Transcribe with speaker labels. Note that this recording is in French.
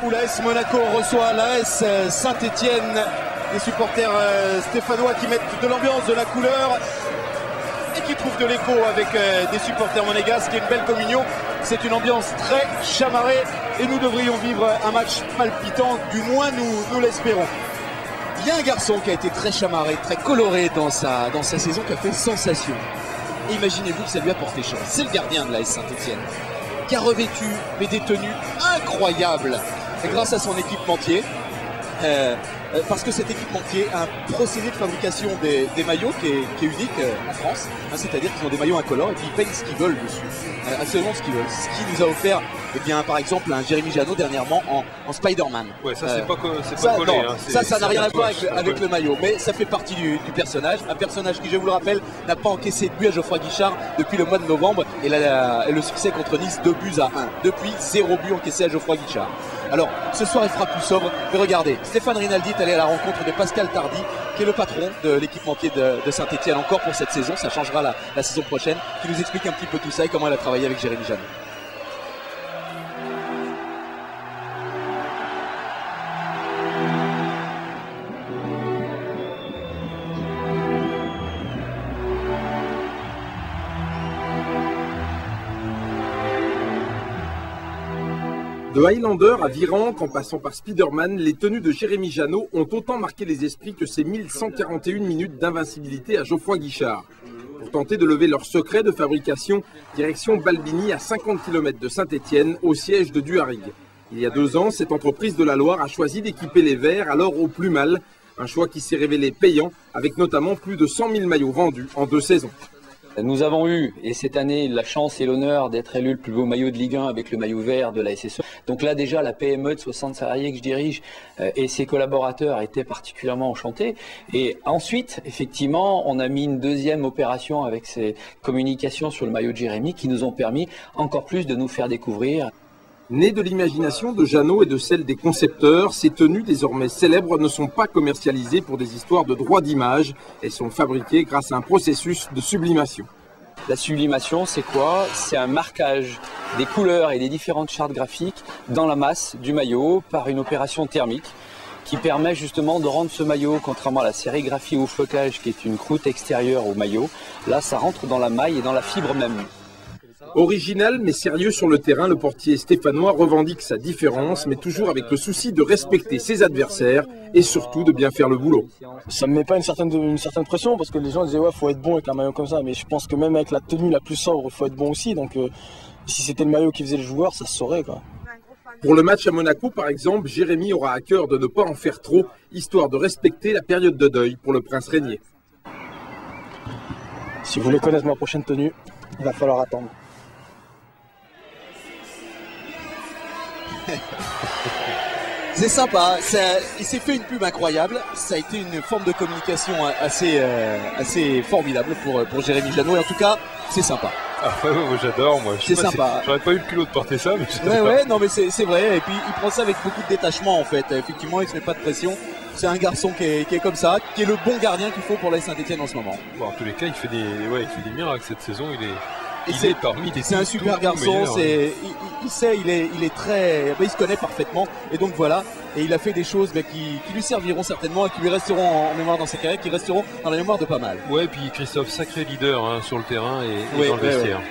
Speaker 1: où l'AS Monaco reçoit l'AS Saint-Etienne. Les supporters stéphanois qui mettent de l'ambiance, de la couleur et qui trouvent de l'écho avec des supporters monégasques. C'est une belle communion. C'est une ambiance très chamarrée et nous devrions vivre un match palpitant, du moins nous l'espérons. Il y a un garçon qui a été très chamarré, très coloré dans sa saison, qui a fait sensation. Et imaginez-vous que ça lui a porté chance. C'est le gardien de l'AS Saint-Etienne, qui a revêtu des tenues incroyables grâce à son équipementier. Parce que cet équipementier a un procédé de fabrication des maillots qui est unique en France, c'est-à-dire qu'ils ont des maillots incolores et puis ils peignent ce qu'ils veulent dessus, absolument ce qu'ils veulent. Ce qui nous a offert, eh bien, par exemple, un Jérémy Janot dernièrement en Spider-Man.
Speaker 2: Ouais, ça c'est pas collé.
Speaker 1: Non,
Speaker 2: hein,
Speaker 1: ça n'a rien à voir avec le maillot, mais ça fait partie du personnage. Un personnage qui, je vous le rappelle, n'a pas encaissé de but à Geoffroy Guichard depuis le mois de novembre et le succès contre Nice, 2-1. Depuis, 0 but encaissé à Geoffroy Guichard. Alors, ce soir, il fera plus sobre. Mais regardez, Stéphane Rinaldi est allé à la rencontre de Pascal Tardy, qui est le patron de l'équipementier de Saint-Etienne encore pour cette saison. Ça changera la saison prochaine. Qui nous explique un petit peu tout ça et comment elle a travaillé avec Jérémy Janot.
Speaker 3: De Highlander à Virenque, en passant par Spider-Man, les tenues de Jérémy Janot ont autant marqué les esprits que ses 1141 minutes d'invincibilité à Geoffroy Guichard. Pour tenter de lever leur secret de fabrication, direction Balbini à 50 km de Saint-Etienne, au siège de Duharig. Il y a 2 ans, cette entreprise de la Loire a choisi d'équiper les Verts, alors au plus mal, un choix qui s'est révélé payant, avec notamment plus de 100 000 maillots vendus en 2 saisons.
Speaker 4: Nous avons eu, et cette année, la chance et l'honneur d'être élu le plus beau maillot de Ligue 1 avec le maillot vert de la SSE. Donc là déjà, la PME de 60 salariés que je dirige et ses collaborateurs étaient particulièrement enchantés. Et ensuite, effectivement, on a mis une deuxième opération avec ces communications sur le maillot de Jérémy qui nous ont permis encore plus de nous faire découvrir.
Speaker 3: Nées de l'imagination de Janot et de celle des concepteurs, ces tenues désormais célèbres ne sont pas commercialisées pour des histoires de droit d'image. Elles sont fabriquées grâce à un processus de sublimation.
Speaker 4: La sublimation, c'est quoi? C'est un marquage des couleurs et des différentes chartes graphiques dans la masse du maillot par une opération thermique qui permet justement de rendre ce maillot, contrairement à la sérigraphie ou flocage qui est une croûte extérieure au maillot, là ça rentre dans la maille et dans la fibre même.
Speaker 3: Original mais sérieux sur le terrain, le portier stéphanois revendique sa différence, mais toujours avec le souci de respecter ses adversaires et surtout de bien faire le boulot.
Speaker 5: Ça me met pas une certaine pression parce que les gens disaient ouais faut être bon avec un maillot comme ça, mais je pense que même avec la tenue la plus sobre, il faut être bon aussi. Donc si c'était le maillot qui faisait le joueur, ça se saurait quoi.
Speaker 3: Pour le match à Monaco par exemple, Jérémy aura à cœur de ne pas en faire trop, histoire de respecter la période de deuil pour le prince régnier.
Speaker 5: Si vous voulez connaître ma prochaine tenue, il va falloir attendre.
Speaker 1: C'est sympa, il s'est fait une pub incroyable, ça a été une forme de communication assez formidable pour Jérémy Janot et en tout cas c'est sympa.
Speaker 2: Ah ouais, moi j'adore, moi.
Speaker 1: C'est sympa.
Speaker 2: J'aurais pas eu le culot de porter ça, mais
Speaker 1: ouais, non mais c'est vrai, et puis il prend ça avec beaucoup de détachement en fait, effectivement il se met pas de pression. C'est un garçon qui est comme ça, qui est le bon gardien qu'il faut pour l'AS Saint-Etienne en ce moment.
Speaker 2: Bon, en tous les cas, il fait des miracles cette saison, il est parmi les.
Speaker 1: C'est un super garçon, il se connaît parfaitement et donc voilà. Et il a fait des choses qui lui serviront certainement et qui lui resteront en mémoire dans sa carrière, qui resteront dans la mémoire de pas mal.
Speaker 2: Ouais, puis Christophe, sacré leader sur le terrain et dans le vestiaire. Ouais.